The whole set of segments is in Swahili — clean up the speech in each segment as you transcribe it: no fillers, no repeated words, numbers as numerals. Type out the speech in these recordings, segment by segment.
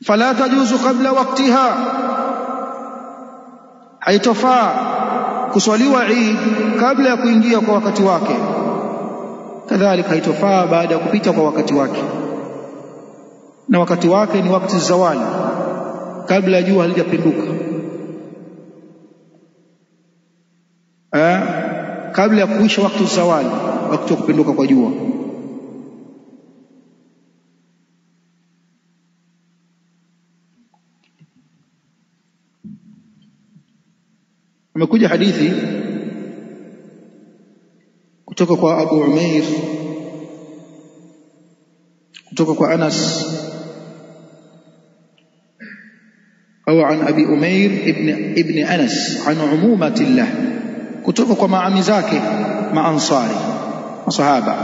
fala tajuzu qabla waqtiha, haitofaa kuswaliwa Eid kabla ya kuingia kwa wakati wake, kadhalika haitofaa baada ya kupita kwa wakati wake, na wakati wake ni wakati zawali, kabla ya jua halijapinduka, kabla ya kuisha wakati zawali, wakati wa kupinduka kwa jua. Imekuja hadithi kutoka kwa Abu Umair, kutoka kwa Anas au an Abi Umair ibn Anas an umumatillah, kutoka kwa maami zake maansari masahaba,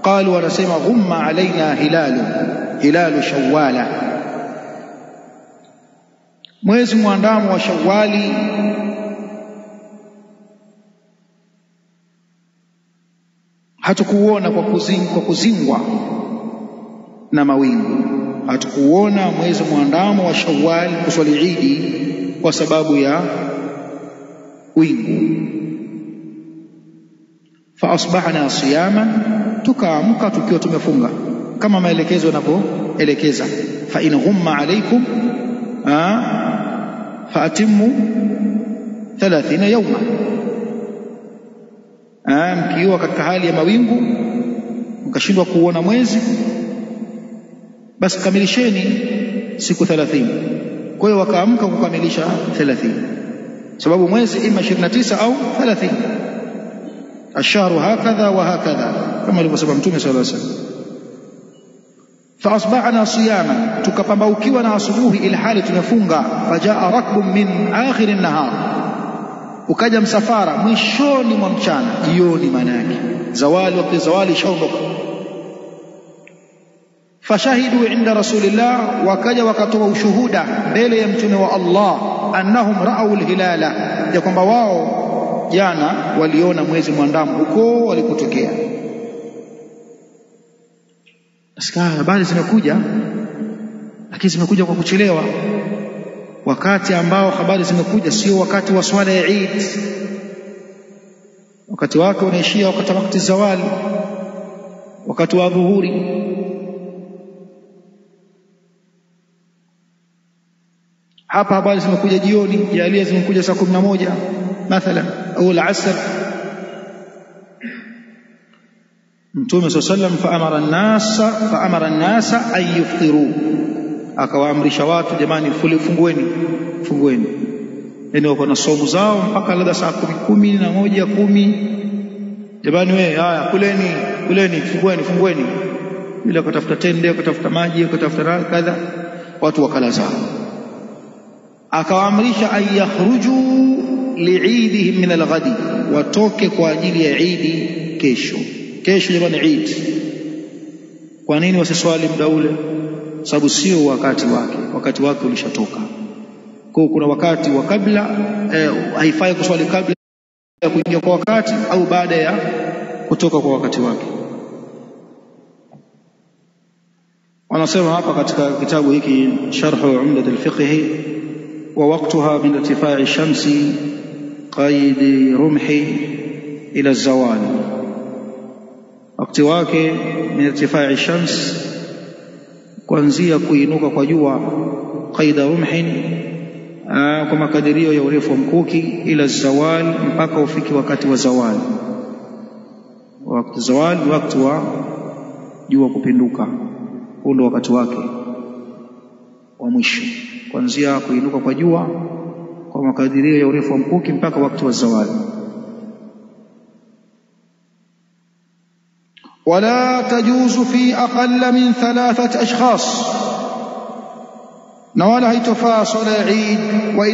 qalu, wanasema ghumma alaina hilalu shawwala, mwezi muandamo wa Shawwali hatukuona kwa kuzingwa na mawingu. Hatukuona mwezi muandamo wa Shawwal kuswali Eid kwa sababu ya wingu. Fa asbahna siyama, tukaamka tukiwa tumefunga kama maelekezo yanapoelekeza. Fa in ghumma alaykum fa atimmu 30 yawma, mkiwa katika hali ya mawingu mkashindwa kuona mwezi, basi kamilisheni siku 30. Kwa hiyo wakaamka kukamilisha 30, sababu mwezi ima 29 au 30. Ashharu hakadha wa hakadha, kama alivyosema Mtume sallallahu alaihi wasallam. Fa asbahna siyama, tukapambaukiwa na asubuhi ila hali tumefunga. Fajaa rakbun min akhir an-nahar, ukaja msafara mwishoni mwa mchana, jioni maana yake zawali, wakati zawali shaondoka. Fashahidu inda rasulillah, wakaja wakatoa ushuhuda mbele ya mtume wa Allah, annahum ra'au al-hilala, ya kwamba wao jana waliona mwezi mwandamo huko walikotokea. Nasikia habari zimekuja, lakini zimekuja kwa kuchelewa, wakati ambao habari zimekuja sio wakati wa swala ya Eid, wakati wake unaishia wakati zawali, wakati wa dhuhuri. Hapa habari zimekuja jioni, jalia zimekuja saa 11 mathalan au al-asr. Mtume sallallahu faamara an-nasa an yuftiru, akawaamrisha watu, jamani, fungueni. Yani wako na somo zao mpaka labda saa 10, 10, jamani wewe, haya kuleni, fungueni, bila kutafuta tende, kutafuta maji, kutafuta kadha, watu wakala zao. Akawaamrisha an yakhruju li'idihim min al-ghadi, watoke kwa ajili ya Eid kesho jamani, Eid. Kwa nini wasiswali muda ule? Sababu sio wakati wake ulishatoka. Kwa kuna wakati wa kabla, haifai kuswali kabla ya kuingia kwa wakati au baada ya kutoka kwa wakati wake. Wanasema hapa katika kitabu hiki Sharh Umdat al-Fiqh, wa waqtaha min irtifa'i shamsi qaid rumhi ila zawal, wakati wake min irtifa'i shams, kuanzia kuinuka kwa jua, qaida rumhin, kwa makadirio ya urefu wa mkuki, ila zawal, mpaka ufiki wakati wa zawal. Wakati zawal ni wakati wa jua kupinduka, huo ndio wakati wake wa mwisho, kuanzia kuinuka kwa jua kwa makadirio ya urefu wa mkuki mpaka wakati wa zawal. ولا تجوز في أقل من 3 أشخاص، na wala haitofaa swala ya Eid wa